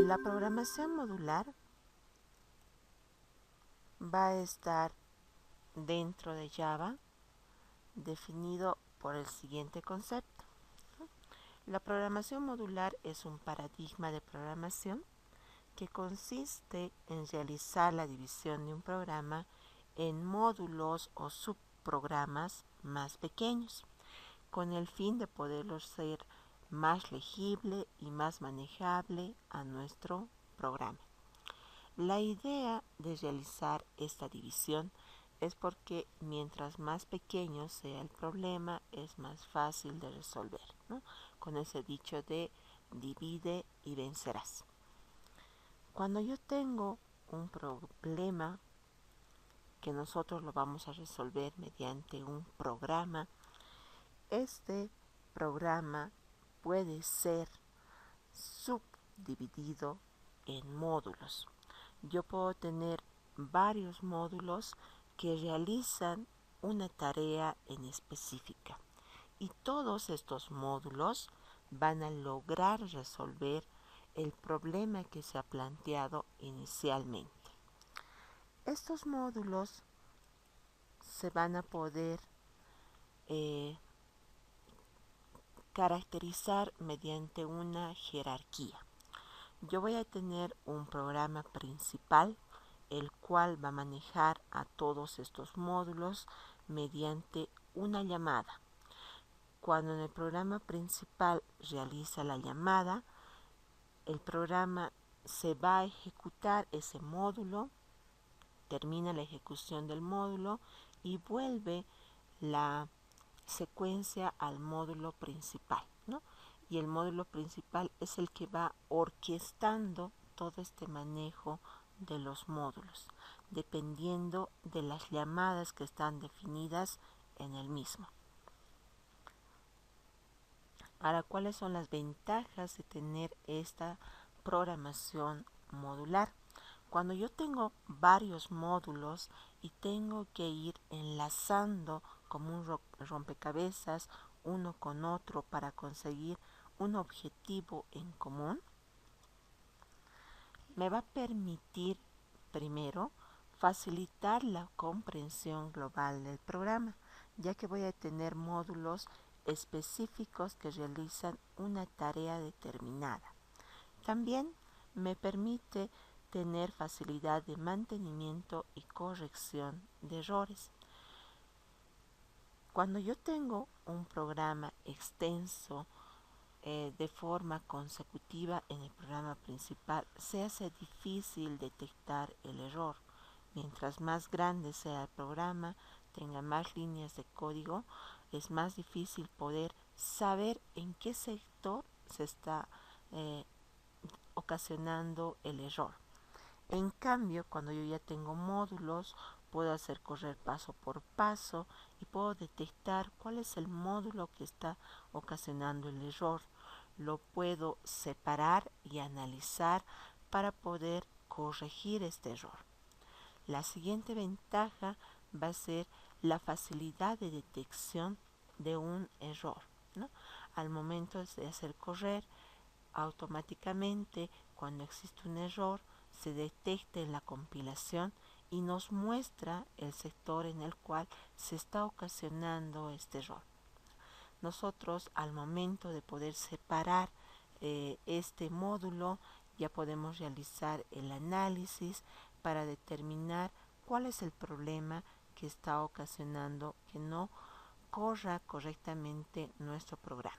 La programación modular va a estar dentro de Java definido por el siguiente concepto. La programación modular es un paradigma de programación que consiste en realizar la división de un programa en módulos o subprogramas más pequeños, con el fin de poderlo ser más legible y más manejable a nuestro programa. La idea de realizar esta división es porque mientras más pequeño sea el problema, es más fácil de resolver, ¿no? Con ese dicho de divide y vencerás. Cuando yo tengo un problema que nosotros lo vamos a resolver mediante un programa, este programa puede ser subdividido en módulos. Yo puedo tener varios módulos que realizan una tarea en específica y todos estos módulos van a lograr resolver el problema que se ha planteado inicialmente. Estos módulos se van a poder caracterizar mediante una jerarquía. Yo voy a tener un programa principal, el cual va a manejar a todos estos módulos mediante una llamada. Cuando en el programa principal realiza la llamada, el programa se va a ejecutar ese módulo, termina la ejecución del módulo y vuelve la secuencia al módulo principal, ¿no? Y el módulo principal es el que va orquestando todo este manejo de los módulos, dependiendo de las llamadas que están definidas en el mismo. Ahora, ¿cuáles son las ventajas de tener esta programación modular? Cuando yo tengo varios módulos y tengo que ir enlazando como un rompecabezas uno con otro para conseguir un objetivo en común, me va a permitir primero facilitar la comprensión global del programa, ya que voy a tener módulos específicos que realizan una tarea determinada. También me permite tener facilidad de mantenimiento y corrección de errores. Cuando yo tengo un programa extenso de forma consecutiva en el programa principal, se hace difícil detectar el error. Mientras más grande sea el programa, tenga más líneas de código, es más difícil poder saber en qué sector se está ocasionando el error. En cambio, cuando yo ya tengo módulos, puedo hacer correr paso por paso y puedo detectar cuál es el módulo que está ocasionando el error. Lo puedo separar y analizar para poder corregir este error. La siguiente ventaja va a ser la facilidad de detección de un error, ¿no? Al momento de hacer correr, automáticamente cuando existe un error se detecta en la compilación y nos muestra el sector en el cual se está ocasionando este error. Nosotros al momento de poder separar este módulo ya podemos realizar el análisis para determinar cuál es el problema que está ocasionando que no corra correctamente nuestro programa.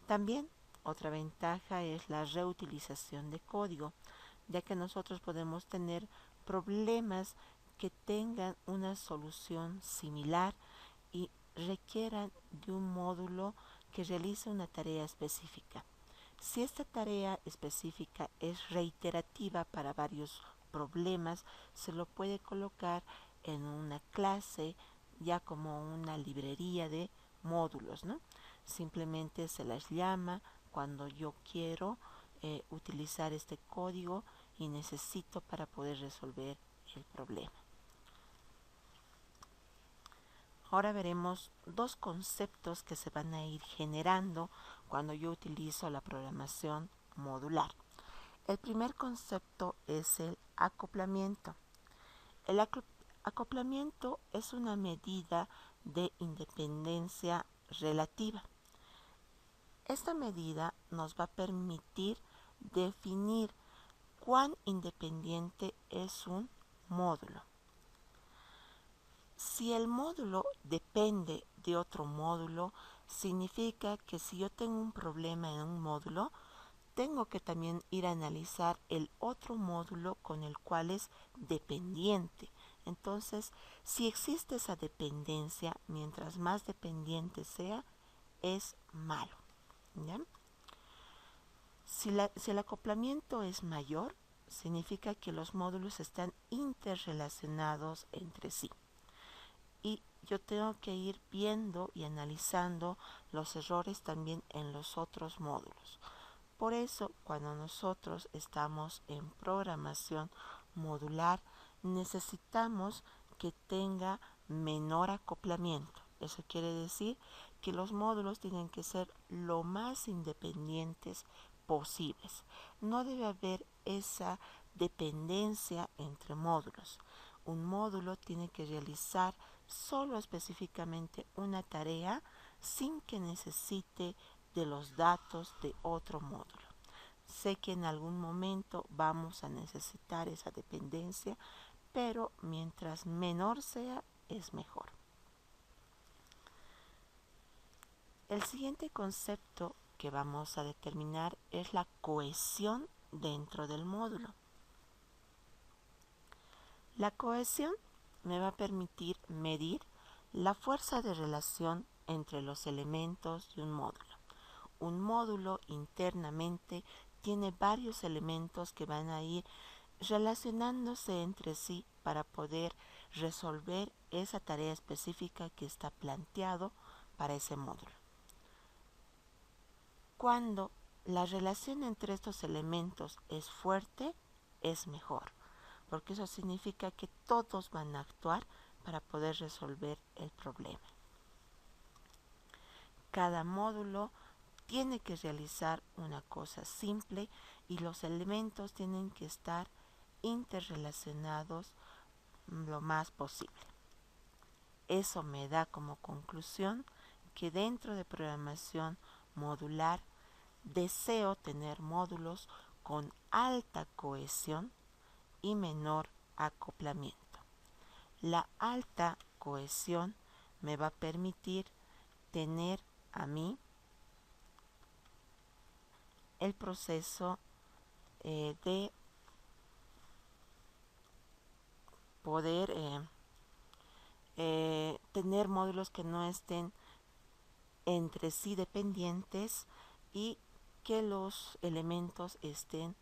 También otra ventaja es la reutilización de código, ya que nosotros podemos tener problemas que tengan una solución similar y requieran de un módulo que realice una tarea específica. Si esta tarea específica es reiterativa para varios problemas, se lo puede colocar en una clase ya como una librería de módulos, ¿no? Simplemente se las llama cuando yo quiero utilizar este código y necesito para poder resolver el problema. Ahora veremos dos conceptos que se van a ir generando cuando yo utilizo la programación modular. El primer concepto es el acoplamiento. El acoplamiento es una medida de independencia relativa. Esta medida nos va a permitir definir cuán independiente es un módulo. Si el módulo depende de otro módulo, significa que si yo tengo un problema en un módulo, tengo que también ir a analizar el otro módulo con el cual es dependiente. Entonces, si existe esa dependencia, mientras más dependiente sea, es malo. ¿Ya? Si el acoplamiento es mayor, significa que los módulos están interrelacionados entre sí. Y yo tengo que ir viendo y analizando los errores también en los otros módulos. Por eso, cuando nosotros estamos en programación modular, necesitamos que tenga menor acoplamiento. Eso quiere decir que los módulos tienen que ser lo más independientes posibles. No debe haber esa dependencia entre módulos. Un módulo tiene que realizar solo específicamente una tarea sin que necesite de los datos de otro módulo. Sé que en algún momento vamos a necesitar esa dependencia, pero mientras menor sea, es mejor. El siguiente concepto que vamos a determinar es la cohesión dentro del módulo. La cohesión me va a permitir medir la fuerza de relación entre los elementos de un módulo. Un módulo internamente tiene varios elementos que van a ir relacionándose entre sí para poder resolver esa tarea específica que está planteado para ese módulo. Cuando la relación entre estos elementos es fuerte, es mejor, porque eso significa que todos van a actuar para poder resolver el problema. Cada módulo tiene que realizar una cosa simple y los elementos tienen que estar interrelacionados lo más posible. Eso me da como conclusión que dentro de programación modular deseo tener módulos con alta cohesión y menor acoplamiento. La alta cohesión me va a permitir tener a mí el proceso de poder tener módulos que no estén entre sí dependientes y que los elementos estén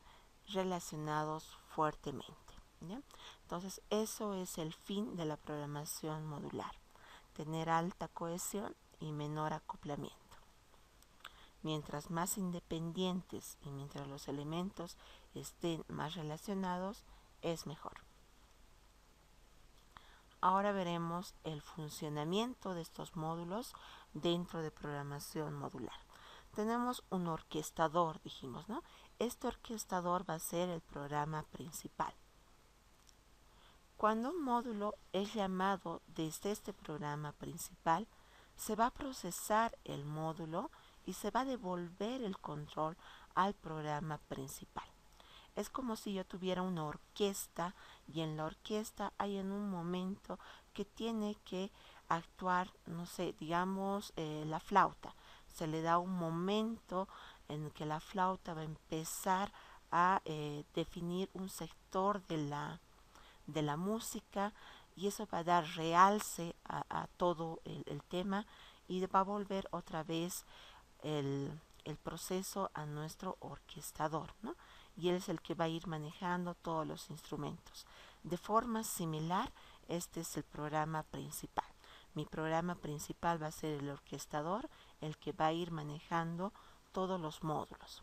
relacionados fuertemente. ¿Ya? Entonces, eso es el fin de la programación modular, tener alta cohesión y menor acoplamiento. Mientras más independientes y mientras los elementos estén más relacionados, es mejor. Ahora veremos el funcionamiento de estos módulos dentro de programación modular. Tenemos un orquestador, dijimos, ¿no? Este orquestador va a ser el programa principal. Cuando un módulo es llamado desde este programa principal, se va a procesar el módulo y se va a devolver el control al programa principal. Es como si yo tuviera una orquesta y en la orquesta hay en un momento que tiene que actuar, no sé, digamos la flauta. Se le da un momento en que la flauta va a empezar a definir un sector de la música y eso va a dar realce a todo el tema y va a volver otra vez el proceso a nuestro orquestador, ¿no? Y él es el que va a ir manejando todos los instrumentos. De forma similar, este es el programa principal. Mi programa principal va a ser el orquestador, el que va a ir manejando todos los módulos.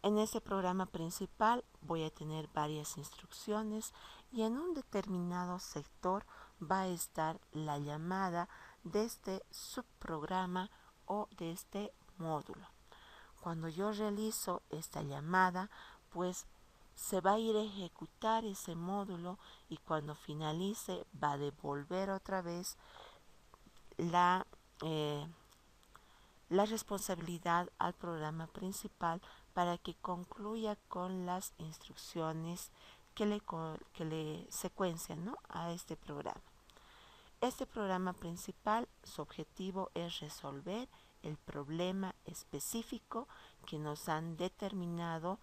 En ese programa principal voy a tener varias instrucciones y en un determinado sector va a estar la llamada de este subprograma o de este módulo. Cuando yo realizo esta llamada, pues se va a ir a ejecutar ese módulo y cuando finalice va a devolver otra vez la, eh, la responsabilidad al programa principal para que concluya con las instrucciones que le secuencian, ¿no?, a este programa. Este programa principal, su objetivo es resolver el problema específico que nos han determinado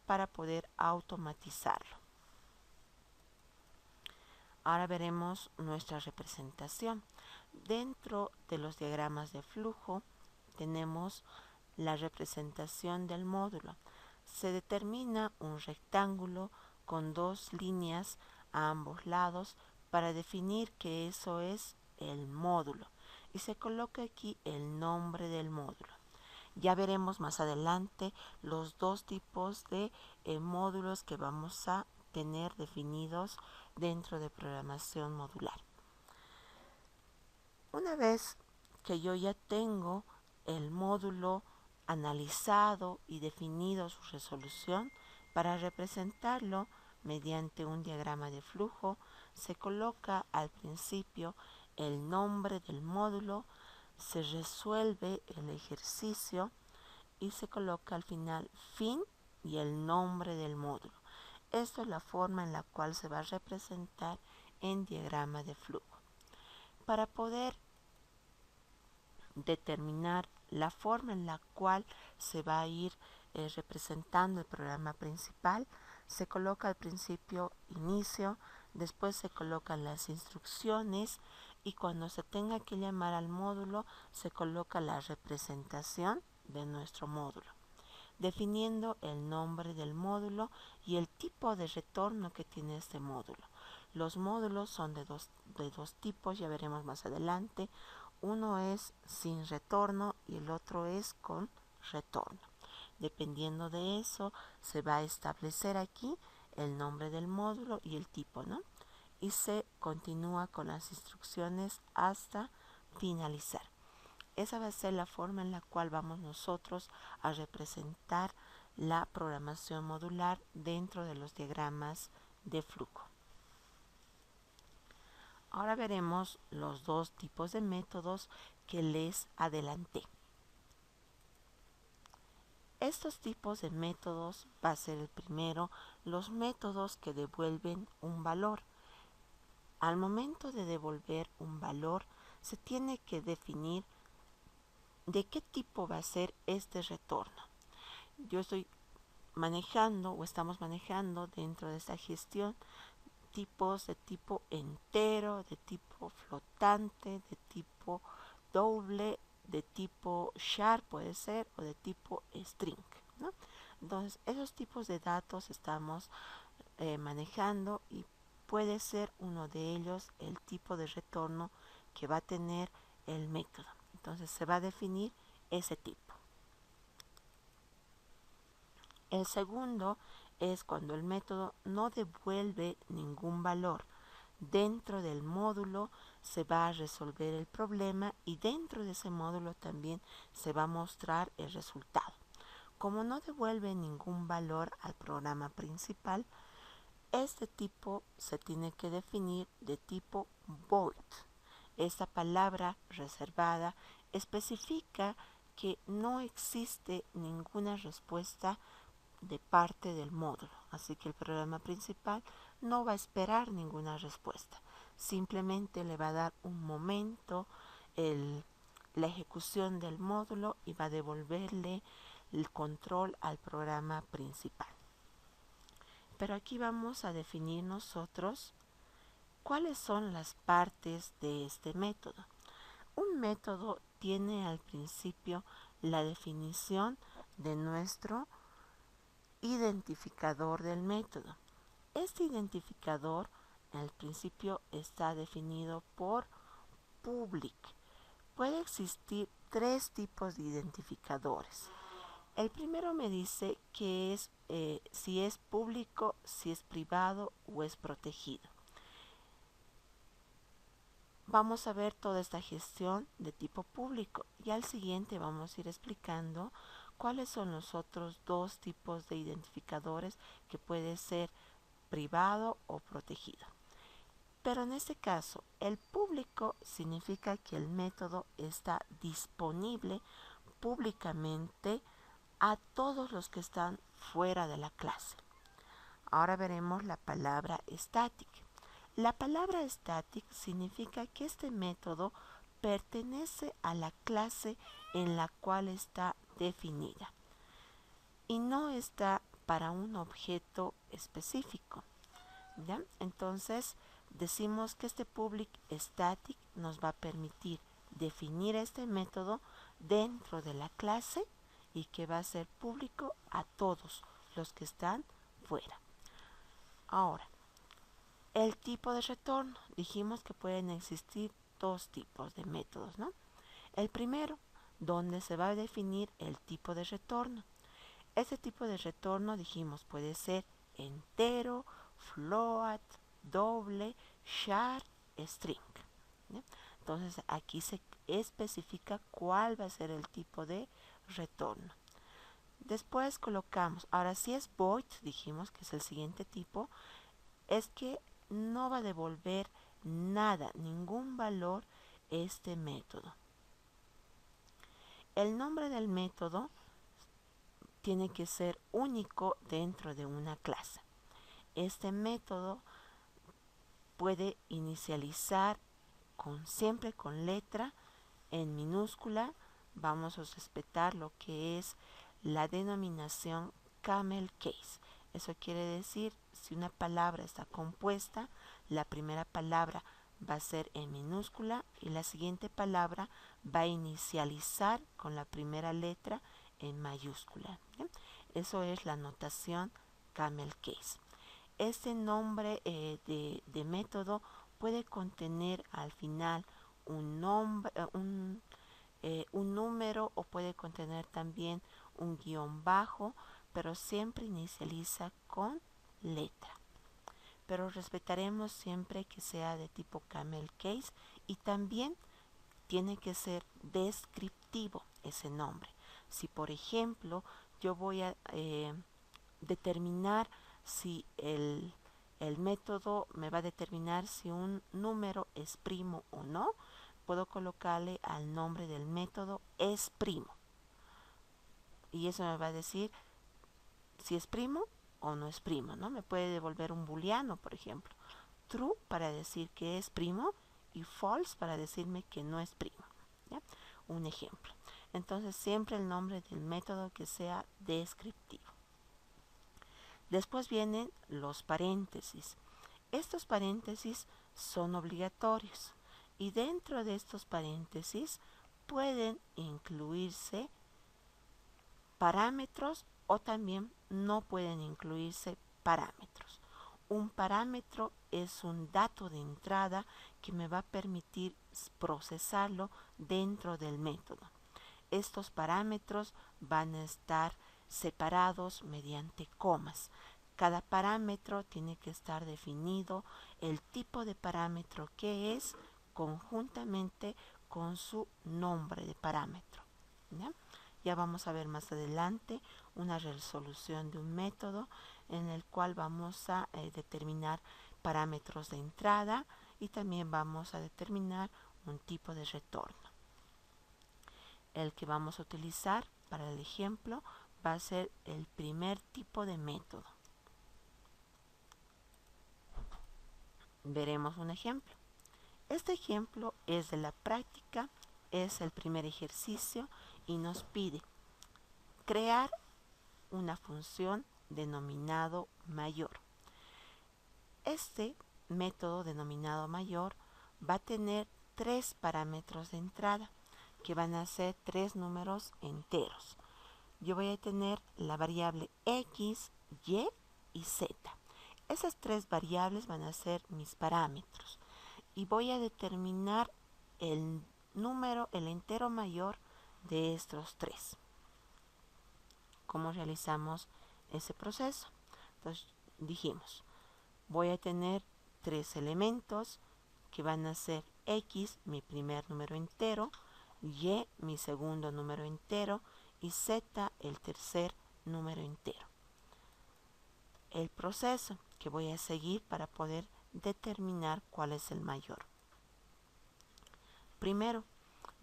para poder automatizarlo. Ahora veremos nuestra representación. Dentro de los diagramas de flujo tenemos la representación del módulo. Se determina un rectángulo con dos líneas a ambos lados para definir que eso es el módulo y se coloca aquí el nombre del módulo. Ya veremos más adelante los dos tipos de módulos que vamos a tener definidos dentro de programación modular. Una vez que yo ya tengo el módulo analizado y definido su resolución, para representarlo mediante un diagrama de flujo, se coloca al principio el nombre del módulo, se resuelve el ejercicio y se coloca al final fin y el nombre del módulo. Esto es la forma en la cual se va a representar en diagrama de flujo. Para poder determinar la forma en la cual se va a ir representando el programa principal, se coloca al principio inicio, después se colocan las instrucciones y cuando se tenga que llamar al módulo se coloca la representación de nuestro módulo, definiendo el nombre del módulo y el tipo de retorno que tiene este módulo. Los módulos son de dos tipos, ya veremos más adelante. Uno es sin retorno y el otro es con retorno. Dependiendo de eso, se va a establecer aquí el nombre del módulo y el tipo, ¿no? Y se continúa con las instrucciones hasta finalizar. Esa va a ser la forma en la cual vamos nosotros a representar la programación modular dentro de los diagramas de flujo. Ahora veremos los dos tipos de métodos que les adelanté. Estos tipos de métodos va a ser el primero, los métodos que devuelven un valor. Al momento de devolver un valor, se tiene que definir de qué tipo va a ser este retorno. Yo estoy manejando o estamos manejando dentro de esta gestión tipos de tipo entero, de tipo flotante, de tipo doble, de tipo char puede ser o de tipo string, ¿no? Entonces esos tipos de datos estamos manejando y puede ser uno de ellos el tipo de retorno que va a tener el método. Entonces se va a definir ese tipo. El segundo es cuando el método no devuelve ningún valor. Dentro del módulo se va a resolver el problema y dentro de ese módulo también se va a mostrar el resultado. Como no devuelve ningún valor al programa principal, este tipo se tiene que definir de tipo void. Esta palabra reservada especifica que no existe ninguna respuesta de parte del módulo, así que el programa principal no va a esperar ninguna respuesta, simplemente le va a dar un momento la ejecución del módulo y va a devolverle el control al programa principal. Pero aquí vamos a definir nosotros cuáles son las partes de este método. Un método tiene al principio la definición de nuestro identificador del método. Este identificador al principio está definido por public. Puede existir tres tipos de identificadores. El primero me dice que es si es público, si es privado o es protegido. Vamos a ver toda esta gestión de tipo público y al siguiente vamos a ir explicando ¿Cuáles son los otros dos tipos de identificadores que puede ser privado o protegido? Pero en este caso, el público significa que el método está disponible públicamente a todos los que están fuera de la clase. Ahora veremos la palabra static. La palabra static significa que este método pertenece a la clase en la cual está definida y no está para un objeto específico. ¿Ya? Entonces decimos que este public static nos va a permitir definir este método dentro de la clase y que va a ser público a todos los que están fuera. Ahora, el tipo de retorno. Dijimos que pueden existir dos tipos de métodos, ¿no? El primero, donde se va a definir el tipo de retorno. Este tipo de retorno, dijimos, puede ser entero, float, doble, char, string. ¿Sí? Entonces aquí se especifica cuál va a ser el tipo de retorno. Después colocamos, ahora si es void, dijimos que es el siguiente tipo, es que no va a devolver nada, ningún valor este método. El nombre del método tiene que ser único dentro de una clase. Este método puede inicializar siempre con letra en minúscula. Vamos a respetar lo que es la denominación camel case. Eso quiere decir, si una palabra está compuesta, la primera palabra va a ser en minúscula y la siguiente palabra va a inicializar con la primera letra en mayúscula. ¿Bien? Eso es la notación camel case. Este nombre de método puede contener al final un nombre, un número, o puede contener también un guión bajo, pero siempre inicializa con letra. Pero respetaremos siempre que sea de tipo camel case y también tiene que ser descriptivo ese nombre. Si por ejemplo yo voy a determinar si el método me va a determinar si un número es primo o no, puedo colocarle al nombre del método es primo. Y eso me va a decir si es primo o no es primo, ¿no? Me puede devolver un booleano, por ejemplo. True para decir que es primo y false para decirme que no es primo. ¿Ya? Un ejemplo. Entonces siempre el nombre del método que sea descriptivo. Después vienen los paréntesis. Estos paréntesis son obligatorios y dentro de estos paréntesis pueden incluirse parámetros o también no pueden incluirse parámetros. Un parámetro es un dato de entrada que me va a permitir procesarlo dentro del método. Estos parámetros van a estar separados mediante comas. Cada parámetro tiene que estar definido el tipo de parámetro que es conjuntamente con su nombre de parámetro. ¿Ya? Ya vamos a ver más adelante una resolución de un método en el cual vamos a determinar parámetros de entrada y también vamos a determinar un tipo de retorno. El que vamos a utilizar para el ejemplo va a ser el primer tipo de método. Veremos un ejemplo. Este ejemplo es de la práctica, es el primer ejercicio y nos pide crear una función denominado mayor. Este método denominado mayor va a tener tres parámetros de entrada que van a ser tres números enteros. Yo voy a tener la variable x, y y z. Esas tres variables van a ser mis parámetros y voy a determinar el número, el entero mayor de estos tres. ¿Cómo realizamos ese proceso? Entonces dijimos, voy a tener tres elementos que van a ser x, mi primer número entero, y, mi segundo número entero, y z el tercer número entero. El proceso que voy a seguir para poder determinar cuál es el mayor. Primero,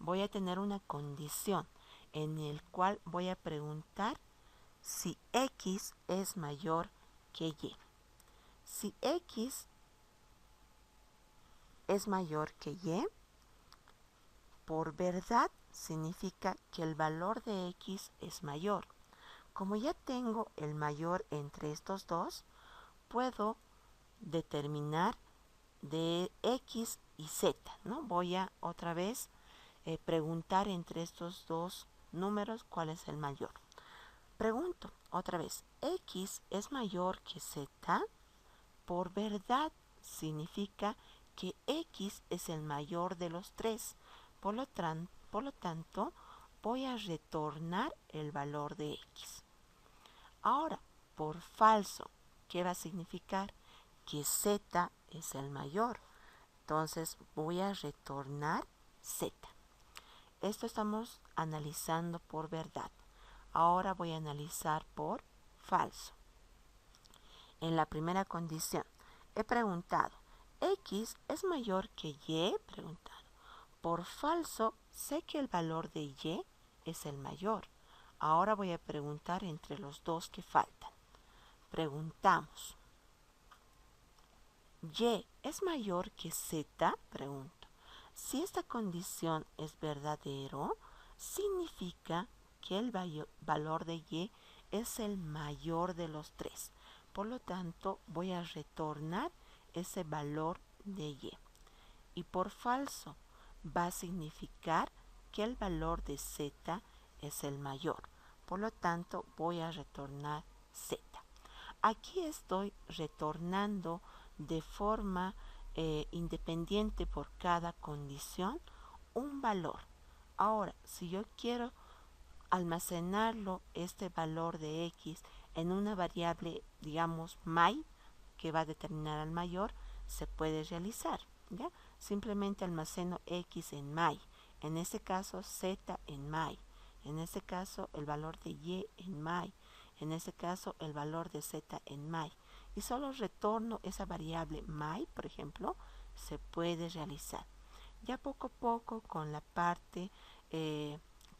voy a tener una condición en el cual voy a preguntar si x es mayor que y. Si x es mayor que y, por verdad significa que el valor de x es mayor. Como ya tengo el mayor entre estos dos, puedo determinar de x y z, ¿no? Voy a otra vez preguntar entre estos dos números cuál es el mayor. Pregunto otra vez, x es mayor que z. Por verdad significa que x es el mayor de los tres. Por lo tanto, voy a retornar el valor de x. Ahora, por falso, ¿qué va a significar? Que z es el mayor. Entonces voy a retornar z. Esto estamos analizando por verdad. Ahora voy a analizar por falso. En la primera condición, he preguntado, ¿x es mayor que y? Preguntado. Por falso, sé que el valor de y es el mayor. Ahora voy a preguntar entre los dos que faltan. Preguntamos, ¿y es mayor que z? Pregunto. Si esta condición es verdadero, significa que el valor de y es el mayor de los tres. Por lo tanto, voy a retornar ese valor de y. Y por falso, va a significar que el valor de z es el mayor. Por lo tanto, voy a retornar z. Aquí estoy retornando de forma independiente por cada condición un valor. Ahora, si yo quiero almacenarlo, este valor de x, en una variable, digamos, my, que va a determinar al mayor, se puede realizar, ¿ya? Simplemente almaceno x en my, en este caso z en my, en este caso el valor de y en my, en este caso el valor de z en my, y solo retorno esa variable my, por ejemplo, se puede realizar. Ya poco a poco con la parte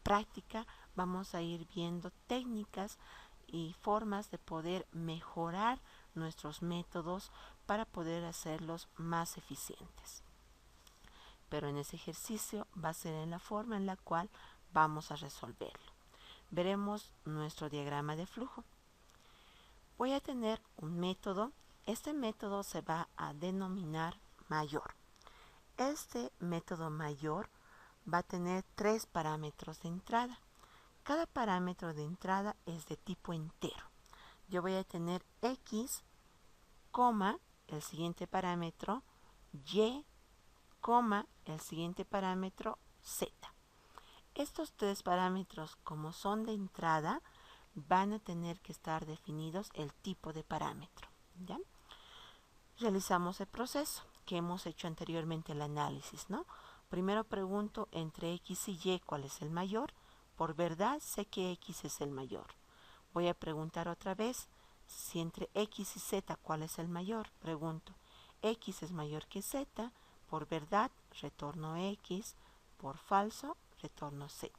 práctica vamos a ir viendo técnicas y formas de poder mejorar nuestros métodos para poder hacerlos más eficientes. Pero en ese ejercicio va a ser en la forma en la cual vamos a resolverlo. Veremos nuestro diagrama de flujo. Voy a tener un método. Este método se va a denominar mayor. Este método mayor va a tener tres parámetros de entrada. Cada parámetro de entrada es de tipo entero. Yo voy a tener x, el siguiente parámetro, y, el siguiente parámetro, z. Estos tres parámetros, como son de entrada, van a tener que estar definidos el tipo de parámetro, ¿ya? Realizamos el proceso que hemos hecho anteriormente, el análisis, ¿no? Primero pregunto entre x y y cuál es el mayor. Por verdad sé que x es el mayor. Voy a preguntar otra vez si entre x y z cuál es el mayor. Pregunto, x es mayor que z. Por verdad retorno x. Por falso retorno z.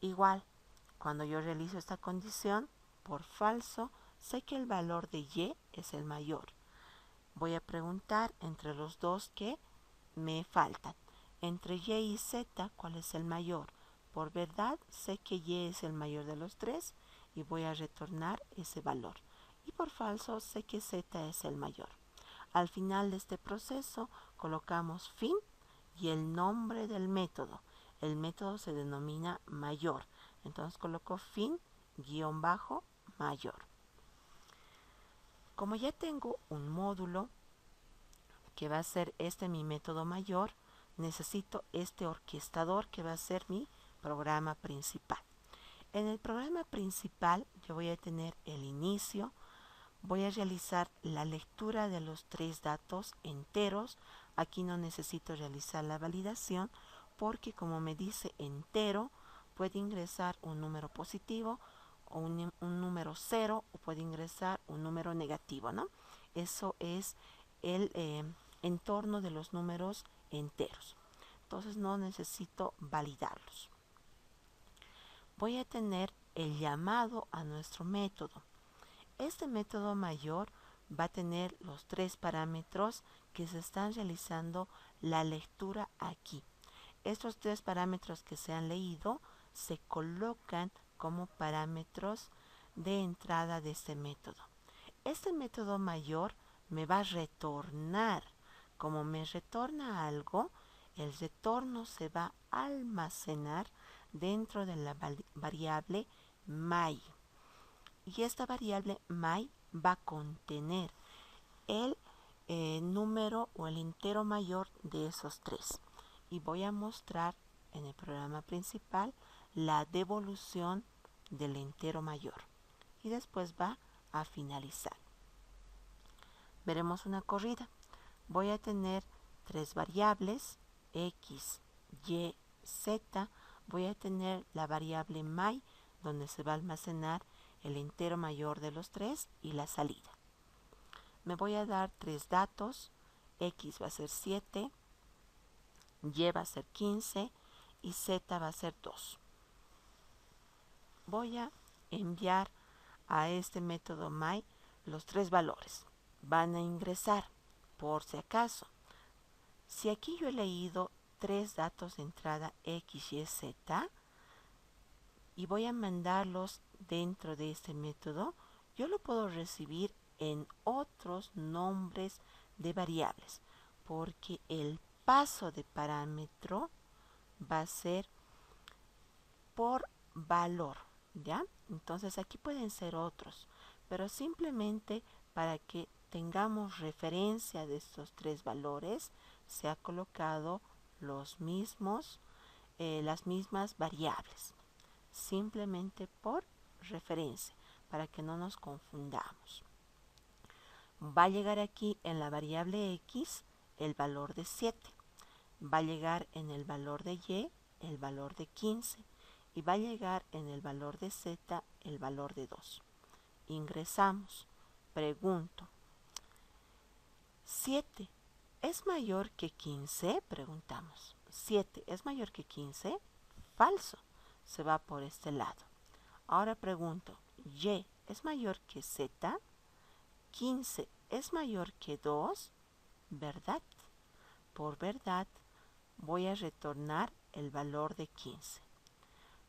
Igual, cuando yo realizo esta condición, por falso sé que el valor de y es el mayor. Voy a preguntar entre los dos que me faltan. Entre y y z, ¿cuál es el mayor? Por verdad, sé que y es el mayor de los tres y voy a retornar ese valor. Y por falso, sé que z es el mayor. Al final de este proceso, colocamos fin y el nombre del método. El método se denomina mayor. Entonces coloco fin _ mayor. Como ya tengo un módulo que va a ser mi método mayor, necesito este orquestador que va a ser mi programa principal. En el programa principal yo voy a tener el inicio, voy a realizar la lectura de los tres datos enteros. Aquí no necesito realizar la validación porque como me dice entero, puede ingresar un número positivo o un número cero, o puede ingresar un número negativo, ¿no? Eso es el entorno de los números enteros. Entonces no necesito validarlos. Voy a tener el llamado a nuestro método. Este método mayor va a tener los tres parámetros que se están realizando la lectura aquí. Estos tres parámetros que se han leído se colocan como parámetros de entrada de este método. Este método mayor me va a retornar. Como me retorna algo, el retorno se va a almacenar dentro de la variable my. Y esta variable my va a contener el número o el entero mayor de esos tres. Y voy a mostrar en el programa principal la devolución del entero mayor. Y después va a finalizar. Veremos una corrida. Voy a tener tres variables, x, y, z. Voy a tener la variable my, donde se va a almacenar el entero mayor de los tres y la salida. Me voy a dar tres datos. X va a ser 7, y va a ser 15 y z va a ser 2. Voy a enviar a este método my los tres valores. Van a ingresar por si acaso. Si aquí yo he leído tres datos de entrada x, y, z y voy a mandarlos dentro de este método, yo lo puedo recibir en otros nombres de variables, porque el paso de parámetro va a ser por valor, ¿ya? Entonces aquí pueden ser otros, pero simplemente para que tengamos referencia de estos tres valores, se ha colocado los mismos, las mismas variables, simplemente por referencia, para que no nos confundamos. Va a llegar aquí en la variable x el valor de 7, va a llegar en el valor de y el valor de 15 y va a llegar en el valor de z el valor de 2. Ingresamos. Pregunto, ¿7 es mayor que 15? Preguntamos. ¿7 es mayor que 15? Falso. Se va por este lado. Ahora pregunto, ¿y es mayor que z? 15 es mayor que 2, ¿verdad? Por verdad voy a retornar el valor de 15.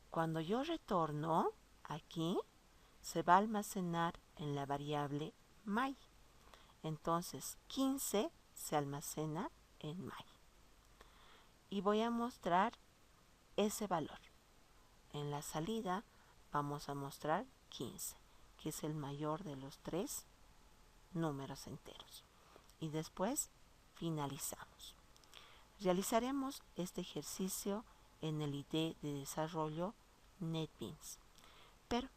Cuando yo retorno aquí, se va a almacenar en la variable my. Entonces 15 se almacena en my. Y voy a mostrar ese valor. En la salida vamos a mostrar 15, que es el mayor de los tres números enteros. Y después finalizamos. Realizaremos este ejercicio en el IDE de desarrollo NetBeans. Pero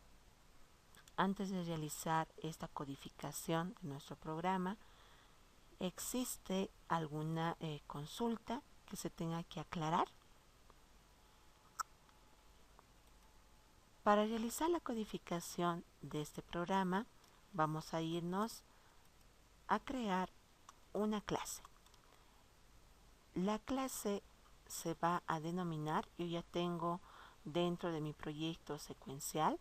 antes de realizar esta codificación de nuestro programa, ¿existe alguna consulta que se tenga que aclarar? Para realizar la codificación de este programa, vamos a irnos a crear una clase. La clase se va a denominar, yo ya tengo dentro de mi proyecto secuencial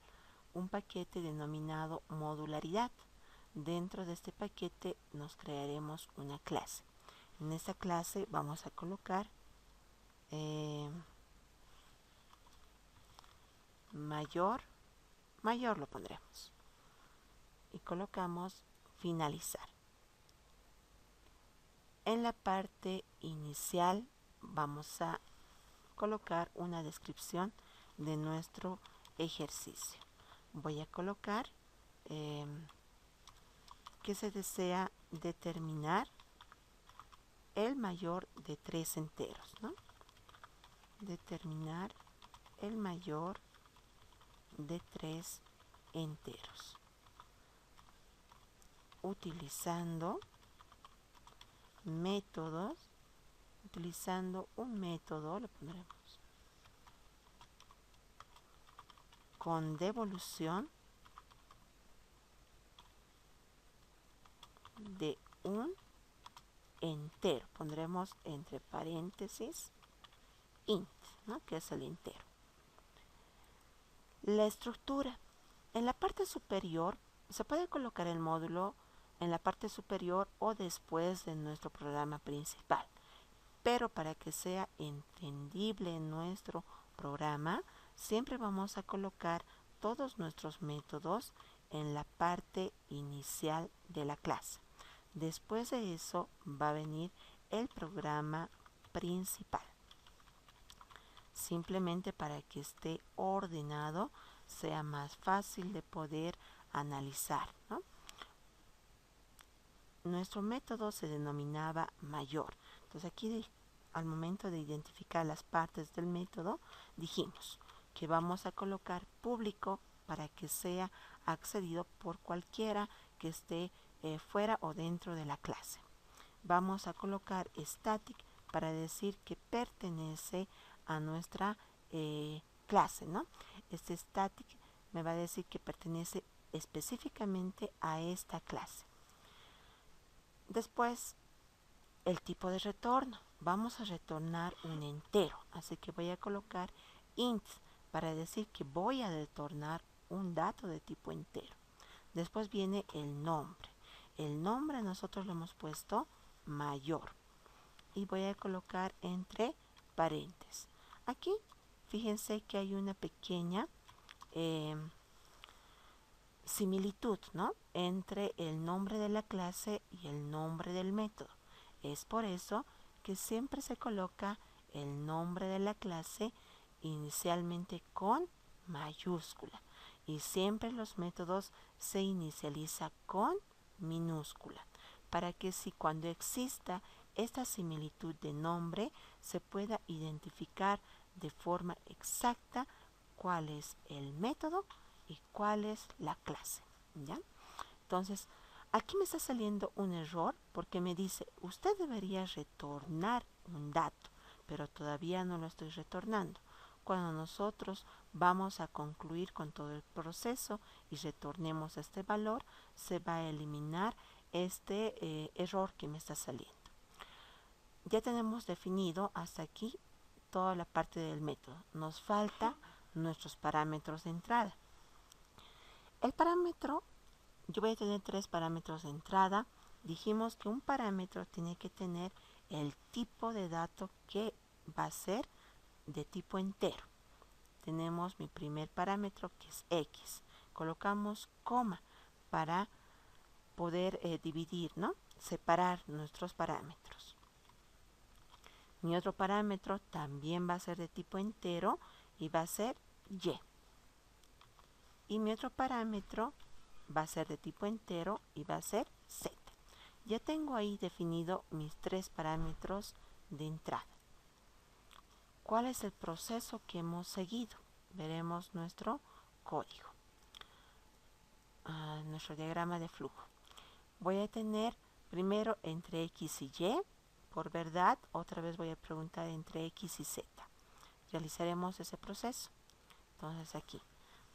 un paquete denominado modularidad. Dentro de este paquete nos crearemos una clase. En esta clase vamos a colocar mayor lo pondremos y colocamos finalizar. En la parte inicial vamos a colocar una descripción de nuestro ejercicio. Voy a colocar que se desea determinar el mayor de tres enteros, ¿no? Determinar el mayor de tres enteros. Utilizando métodos, utilizando un método, lo pondremos con devolución de un entero. Pondremos entre paréntesis int, ¿no? Que es el entero. La estructura. En la parte superior se puede colocar el módulo en la parte superior o después de nuestro programa principal. Pero para que sea entendible en nuestro programa, siempre vamos a colocar todos nuestros métodos en la parte inicial de la clase. Después de eso va a venir el programa principal. Simplemente para que esté ordenado, sea más fácil de poder analizar, ¿no? Nuestro método se denominaba mayor. Entonces aquí al momento de identificar las partes del método, dijimos que vamos a colocar público para que sea accedido por cualquiera que esté fuera o dentro de la clase. Vamos a colocar static para decir que pertenece a nuestra clase, ¿no? Este static me va a decir que pertenece específicamente a esta clase. Después, el tipo de retorno. Vamos a retornar un entero, así que voy a colocar int para decir que voy a retornar un dato de tipo entero. Después viene el nombre. El nombre nosotros lo hemos puesto mayor y voy a colocar entre paréntesis. Aquí fíjense que hay una pequeña similitud, ¿no? Entre el nombre de la clase y el nombre del método. Es por eso que siempre se coloca el nombre de la clase inicialmente con mayúscula y siempre los métodos se inicializa con minúscula para que si cuando exista esta similitud de nombre se pueda identificar de forma exacta cuál es el método y cuál es la clase, ¿ya? Entonces, aquí me está saliendo un error porque me dice, usted debería retornar un dato, pero todavía no lo estoy retornando. Cuando nosotros vamos a concluir con todo el proceso y retornemos este valor, se va a eliminar este error que me está saliendo. Ya tenemos definido hasta aquí toda la parte del método. Nos falta nuestros parámetros de entrada. El parámetro, yo voy a tener 3 parámetros de entrada. Dijimos que un parámetro tiene que tener el tipo de dato que va a ser de tipo entero. Tenemos mi primer parámetro que es x. Colocamos coma para poder dividir, ¿no? Separar nuestros parámetros. Mi otro parámetro también va a ser de tipo entero y va a ser y. Y mi otro parámetro va a ser de tipo entero y va a ser z. Ya tengo ahí definido mis 3 parámetros de entrada. ¿Cuál es el proceso que hemos seguido? Veremos nuestro código, nuestro diagrama de flujo. Voy a tener primero entre x y y, por verdad, otra vez voy a preguntar entre x y z. Realizaremos ese proceso. Entonces aquí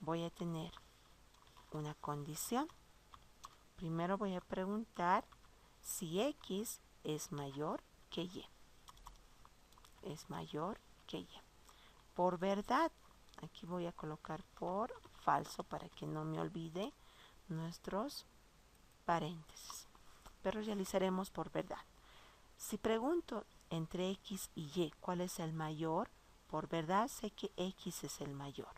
voy a tener una condición. Primero voy a preguntar si x es mayor que y. Es mayor que y. Por verdad, aquí voy a colocar por falso para que no me olvide nuestros paréntesis. Pero realizaremos por verdad. Si pregunto entre x y y cuál es el mayor, por verdad sé que x es el mayor.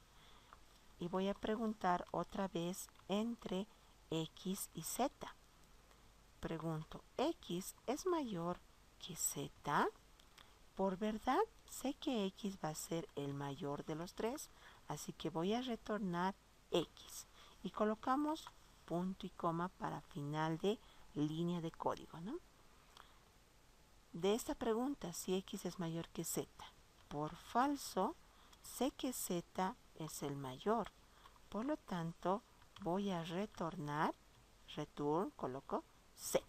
Y voy a preguntar otra vez entre x y z. Pregunto, ¿x es mayor que z? Por verdad, sé que x va a ser el mayor de los 3, así que voy a retornar x. Y colocamos punto y coma para final de línea de código, ¿no? De esta pregunta, si x es mayor que z, por falso, sé que z es el mayor. Por lo tanto, voy a retornar, return, coloco z.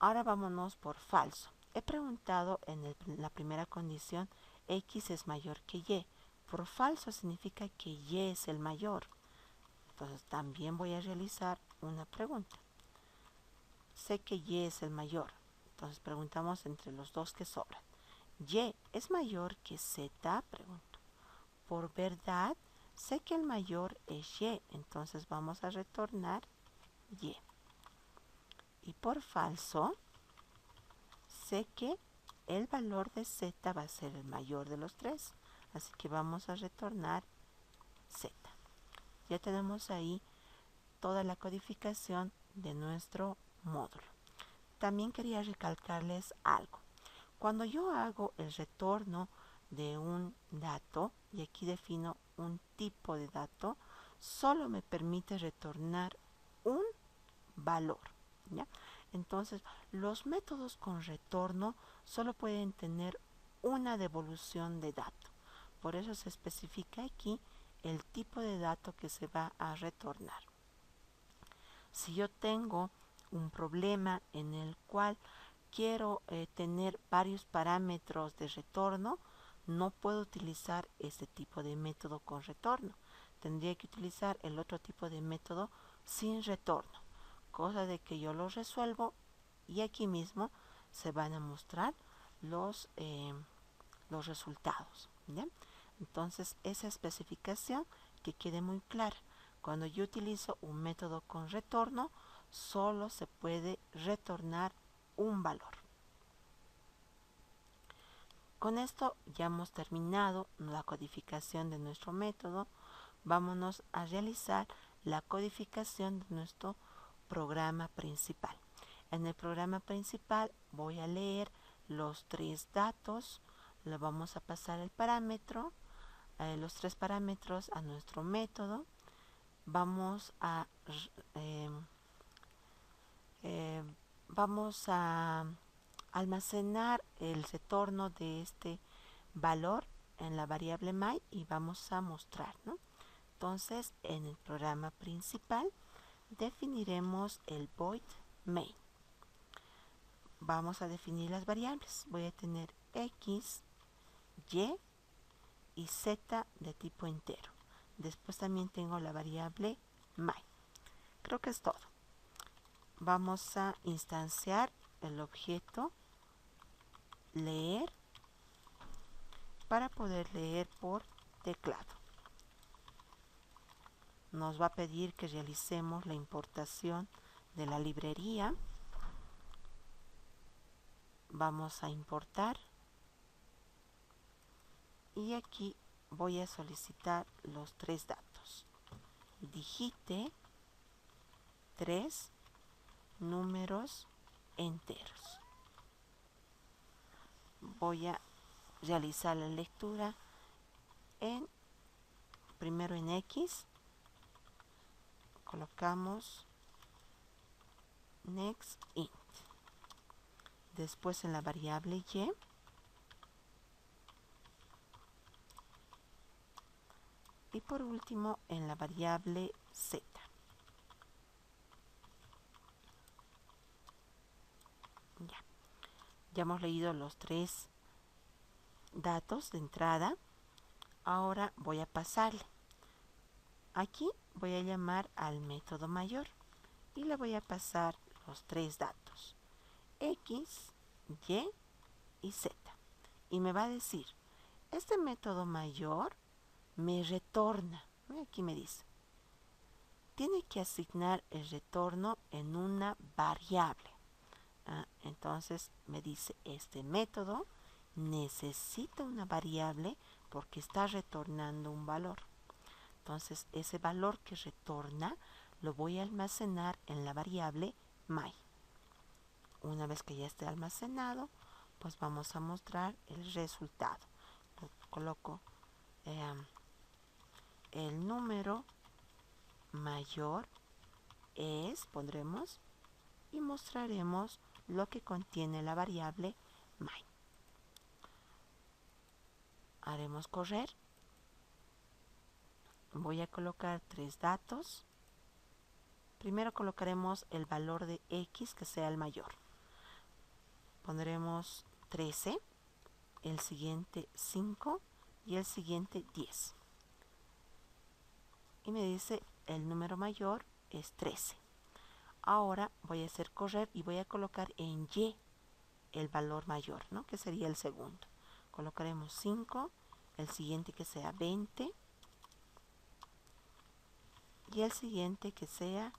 Ahora vámonos por falso. He preguntado en la primera condición, x es mayor que y. por falso significa que y es el mayor. Entonces también voy a realizar una pregunta. Sé que y es el mayor. Entonces preguntamos entre los dos que sobran. ¿Y es mayor que z? Pregunto. Por verdad, sé que el mayor es y. Entonces vamos a retornar y. Y por falso, sé que el valor de z va a ser el mayor de los tres. Así que vamos a retornar z. Ya tenemos ahí toda la codificación de nuestro módulo. También quería recalcarles algo. Cuando yo hago el retorno de un dato, y aquí defino un tipo de dato, solo me permite retornar un valor, ¿ya? Entonces, los métodos con retorno solo pueden tener una devolución de dato. Por eso se especifica aquí el tipo de dato que se va a retornar. Si yo tengo un problema en el cual quiero tener varios parámetros de retorno, no puedo utilizar este tipo de método con retorno. Tendría que utilizar el otro tipo de método sin retorno, cosa de que yo lo resuelvo y aquí mismo se van a mostrar los resultados, ¿ya? Entonces esa especificación que quede muy clara. Cuando yo utilizo un método con retorno, solo se puede retornar un valor. Con esto ya hemos terminado la codificación de nuestro método. Vámonos a realizar la codificación de nuestro programa principal. En el programa principal voy a leer los tres datos, le vamos a pasar el parámetro, los tres parámetros a nuestro método. Vamos a vamos a almacenar el retorno de este valor en la variable my y vamos a mostrar, ¿no? Entonces, en el programa principal definiremos el void main. Vamos a definir las variables. Voy a tener x, y z de tipo entero. Después también tengo la variable my. Creo que es todo. Vamos a instanciar el objeto leer para poder leer por teclado. Nos va a pedir que realicemos la importación de la librería. Vamos a importar y aquí voy a solicitar los tres datos. Digite 3 números enteros. Voy a realizar la lectura primero en X, colocamos next int, después en la variable y por último en la variable z. Ya hemos leído los tres datos de entrada. Ahora voy a pasarle. Aquí voy a llamar al método mayor y le voy a pasar los tres datos, x, y z. Y me va a decir, este método mayor me retorna, aquí me dice, tiene que asignar el retorno en una variable. Entonces me dice, este método necesita una variable porque está retornando un valor. Entonces ese valor que retorna lo voy a almacenar en la variable my. Una vez que ya esté almacenado, pues vamos a mostrar el resultado. Coloco el número mayor es, pondremos, y mostraremos lo que contiene la variable my. Haremos correr. Voy a colocar tres datos. Primero colocaremos el valor de x que sea el mayor. Pondremos 13, el siguiente 5 y el siguiente 10. Y me dice el número mayor es 13. Ahora voy a hacer correr y voy a colocar en Y el valor mayor, ¿no? Que sería el segundo. Colocaremos 5, el siguiente que sea 20 y el siguiente que sea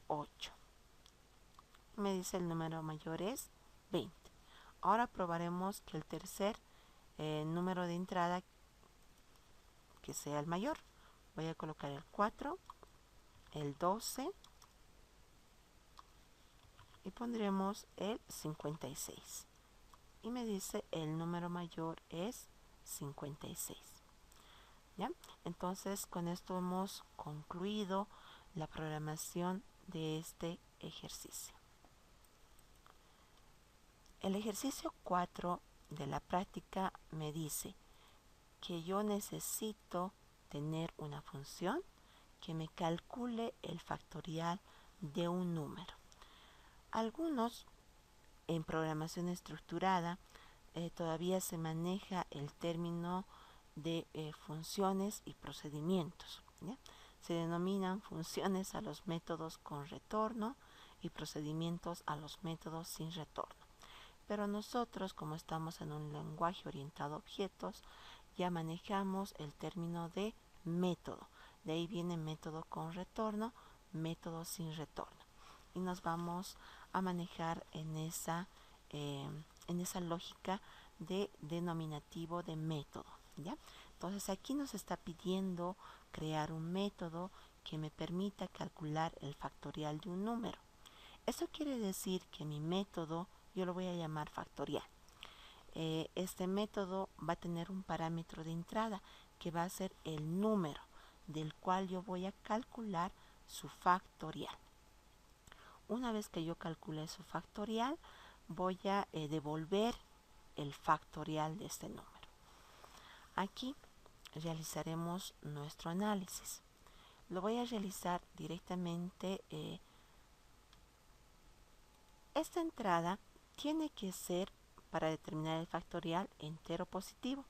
8. Me dice el número mayor es 20. Ahora probaremos que el tercer número de entrada que sea el mayor. Voy a colocar el 4, el 12 y pondremos el 56. Y me dice el número mayor es 56. ¿Ya? Entonces con esto hemos concluido la programación de este ejercicio. El ejercicio 4 de la práctica me dice que yo necesito tener una función que me calcule el factorial de un número. Algunos en programación estructurada todavía se maneja el término de funciones y procedimientos, ¿ya? Se denominan funciones a los métodos con retorno y procedimientos a los métodos sin retorno. Pero nosotros, como estamos en un lenguaje orientado a objetos, ya manejamos el término de método. De ahí viene método con retorno, método sin retorno. Y nos vamos a manejar en esa lógica de denominativo de método, ¿ya? Entonces aquí nos está pidiendo crear un método que me permita calcular el factorial de un número. Eso quiere decir que mi método yo lo voy a llamar factorial. Este método va a tener un parámetro de entrada que va a ser el número del cual yo voy a calcular su factorial. Una vez que yo calcule su factorial, voy a devolver el factorial de este número. Aquí realizaremos nuestro análisis. Lo voy a realizar directamente. Esta entrada tiene que ser para determinar el factorial entero positivo,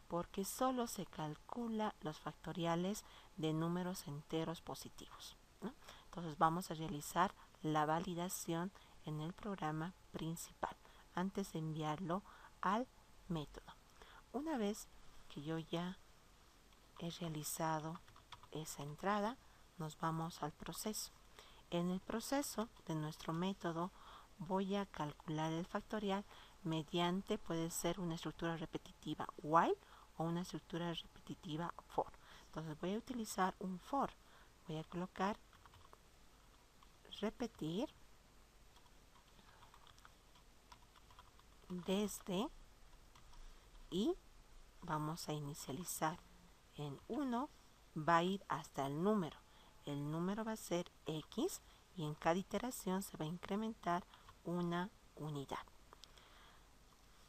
porque solo se calcula los factoriales de números enteros positivos, ¿no? Entonces vamos a realizar la validación en el programa principal antes de enviarlo al método. Una vez que yo ya he realizado esa entrada, nos vamos al proceso. En el proceso de nuestro método voy a calcular el factorial mediante, puede ser una estructura repetitiva while o una estructura repetitiva for. Entonces voy a utilizar un for. Voy a colocar repetir desde y vamos a inicializar en 1, va a ir hasta el número. El número va a ser x y en cada iteración se va a incrementar una unidad.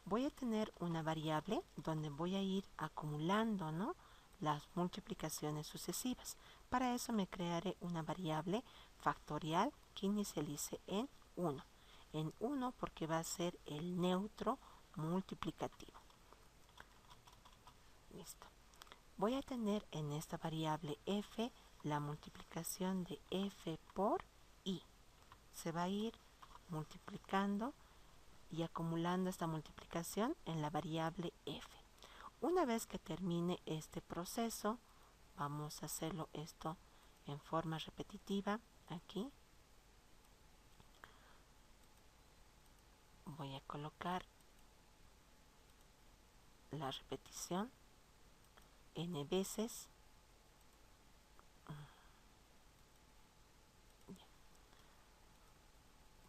Voy a tener una variable donde voy a ir acumulando, ¿no?, las multiplicaciones sucesivas. Para eso me crearé una variable factorial que inicialice en 1. En 1 porque va a ser el neutro multiplicativo. Listo. Voy a tener en esta variable f la multiplicación de f por i. Se va a ir multiplicando y acumulando esta multiplicación en la variable f. Una vez que termine este proceso, vamos a hacerlo esto en forma repetitiva. Aquí voy a colocar la repetición n veces.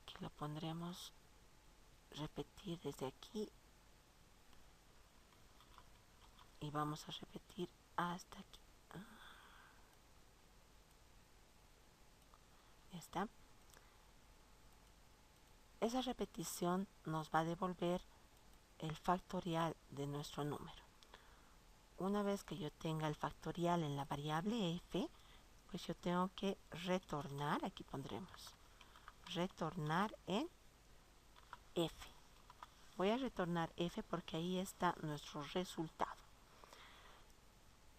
Aquí lo pondremos repetir desde aquí y vamos a repetir hasta aquí. Ya está. Esa repetición nos va a devolver el factorial de nuestro número. Una vez que yo tenga el factorial en la variable f, pues yo tengo que retornar, aquí pondremos retornar en f. Voy a retornar f porque ahí está nuestro resultado.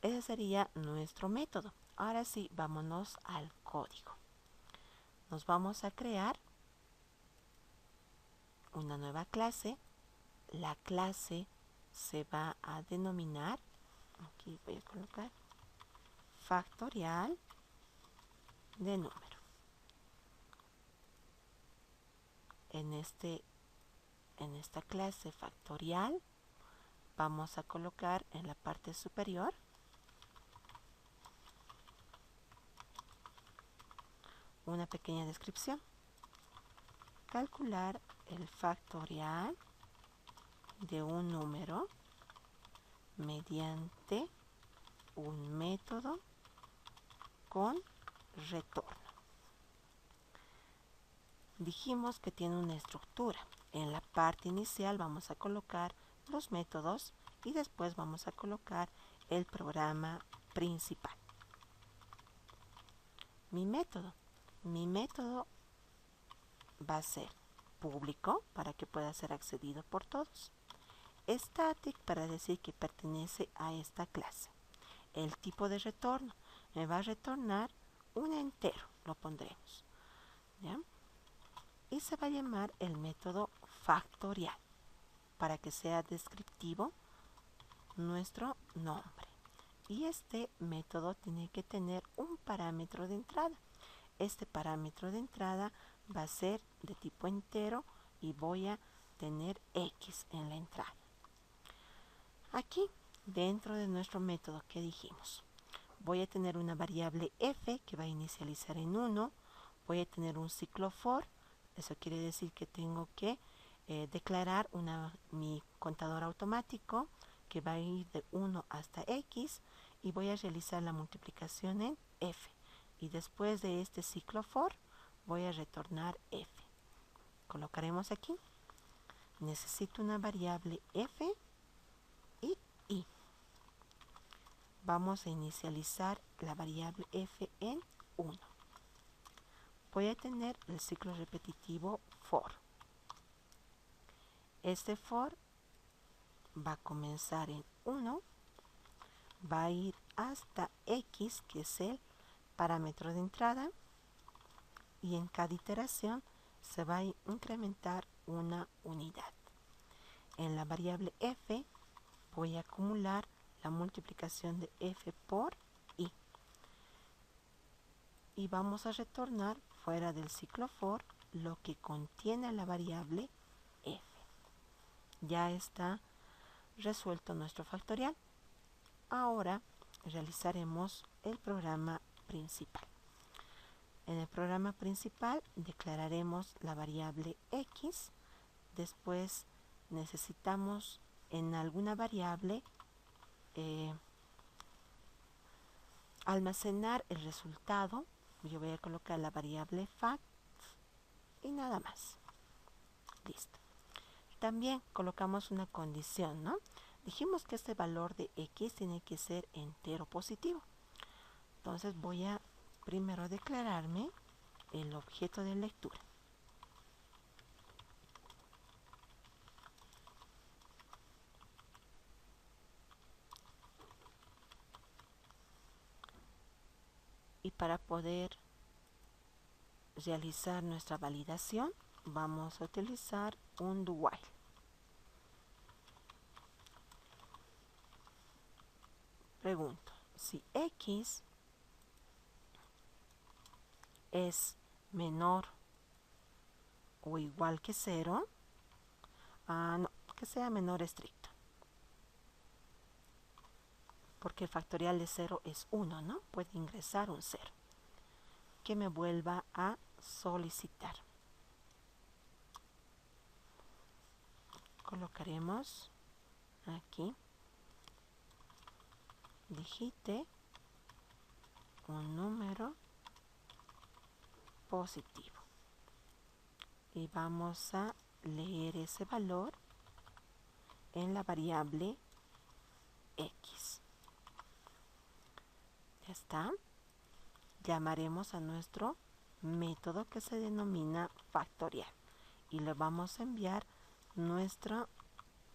Ese sería nuestro método. Ahora sí, vámonos al código. Nos vamos a crear una nueva clase. La clase se va a denominar, aquí voy a colocar, factorial de número. En esta clase factorial vamos a colocar en la parte superior una pequeña descripción. Calcular el factorial de un número mediante un método con retorno. Dijimos que tiene una estructura. En la parte inicial vamos a colocar los métodos y después vamos a colocar el programa principal. Mi método va a ser público para que pueda ser accedido por todos. Static para decir que pertenece a esta clase. El tipo de retorno me va a retornar un entero, lo pondremos, ¿ya? Y se va a llamar el método factorial para que sea descriptivo nuestro nombre. Y este método tiene que tener un parámetro de entrada. Este parámetro de entrada va a ser de tipo entero y voy a tener X en la entrada. Aquí, dentro de nuestro método que dijimos, voy a tener una variable f que va a inicializar en 1. Voy a tener un ciclo for. Eso quiere decir que tengo que declarar mi contador automático que va a ir de 1 hasta x y voy a realizar la multiplicación en f. Y después de este ciclo for voy a retornar f. Colocaremos aquí. Necesito una variable f y i. Vamos a inicializar la variable f en 1. Voy a tener el ciclo repetitivo for. Este for va a comenzar en 1, va a ir hasta x, que es el parámetro de entrada, y en cada iteración se va a incrementar una unidad. En la variable f voy a acumular la multiplicación de f por i. Y vamos a retornar fuera del ciclo for lo que contiene la variable f. Ya está resuelto nuestro factorial. Ahora realizaremos el programa principal. En el programa principal declararemos la variable x. Después necesitamos en alguna variable almacenar el resultado. Yo voy a colocar la variable fact y nada más. Listo. También colocamos una condición, ¿no? Dijimos que este valor de x tiene que ser entero positivo. Entonces voy a primero declararme el objeto de lectura. Y para poder realizar nuestra validación, vamos a utilizar un do while. Pregunto, si x es menor o igual que 0, no, que sea menor estricto. Porque el factorial de 0 es 1, ¿no? Puede ingresar un 0. Que me vuelva a solicitar. Colocaremos aquí, digite un número positivo. Y vamos a leer ese valor en la variable x. Ya está. Llamaremos a nuestro método que se denomina factorial y le vamos a enviar nuestra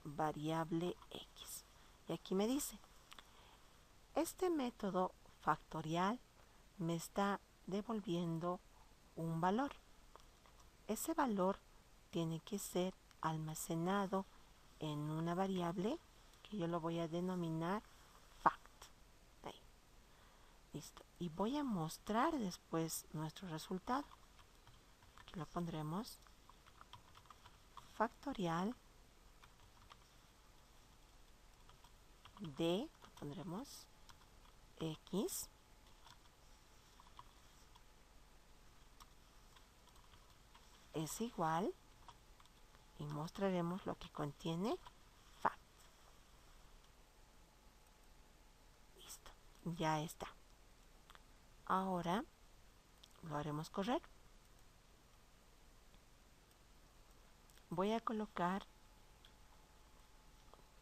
variable x. Y aquí me dice, Este método factorial me está devolviendo un valor. Ese valor tiene que ser almacenado en una variable que yo lo voy a denominar fact. Ahí. Listo. Y voy a mostrar después nuestro resultado. Aquí lo pondremos factorial de, pondremos x es igual y mostraremos lo que contiene fact. Listo, ya está. Ahora lo haremos correr. Voy a colocar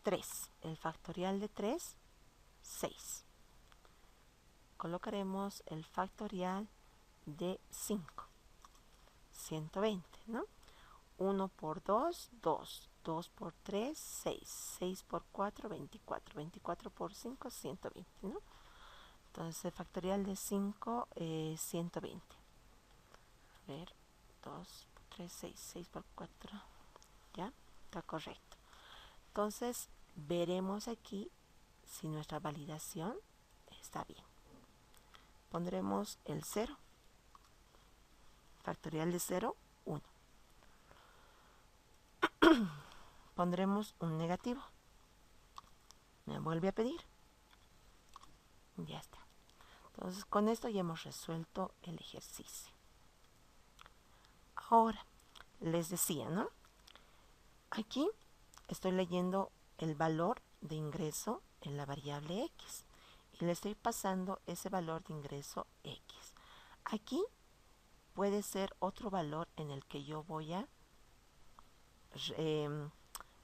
3. El factorial de 3, 6. Colocaremos el factorial de 5, 120, ¿no? 1 por 2, 2. 2 por 3, 6. 6 por 4, 24. 24 por 5, 120, ¿no? Entonces el factorial de 5 es 120. A ver, 2 por 3, 6. 6 por 4. ¿Ya? Está correcto. Entonces veremos aquí si nuestra validación está bien. Pondremos el 0. Factorial de 0, 1. Pondremos un negativo. Me vuelve a pedir. Ya está. Entonces con esto ya hemos resuelto el ejercicio. Ahora, les decía, ¿no? Aquí estoy leyendo el valor de ingreso en la variable x y le estoy pasando ese valor de ingreso x. Aquí puede ser otro valor en el que yo voy a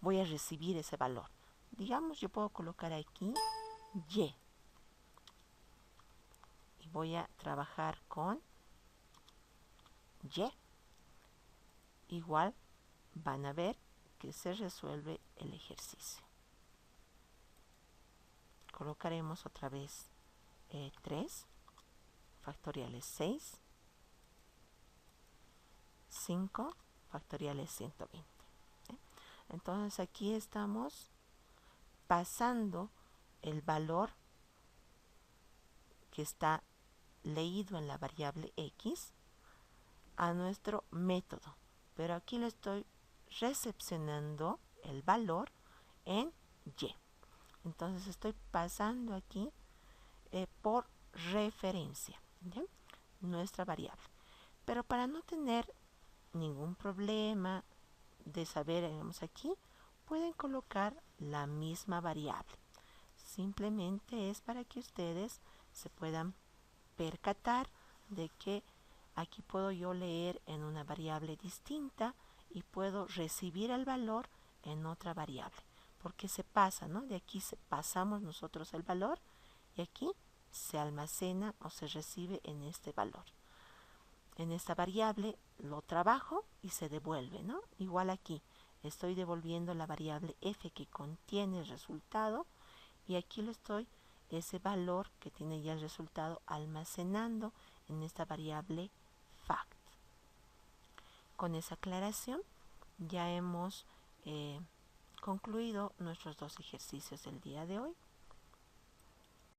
recibir ese valor. Digamos, yo puedo colocar aquí y voy a trabajar con y. Igual van a ver que se resuelve el ejercicio. Colocaremos otra vez 3, factorial es 6, 5, factorial es 120. ¿Eh? Entonces aquí estamos pasando el valor que está leído en la variable x a nuestro método, pero aquí le estoy recepcionando el valor en y. Entonces estoy pasando aquí por referencia, ¿ya? Nuestra variable. Pero para no tener ningún problema de saber, digamos aquí, pueden colocar la misma variable. Simplemente es para que ustedes se puedan percatar de que aquí puedo yo leer en una variable distinta y puedo recibir el valor en otra variable. Porque se pasa, ¿no? De aquí pasamos nosotros el valor y aquí se almacena o se recibe en este valor. En esta variable lo trabajo y se devuelve, ¿no? Igual aquí estoy devolviendo la variable f que contiene el resultado y aquí lo estoy, ese valor que tiene ya el resultado, almacenando en esta variable fact. Con esa aclaración ya hemos concluido nuestros dos ejercicios del día de hoy.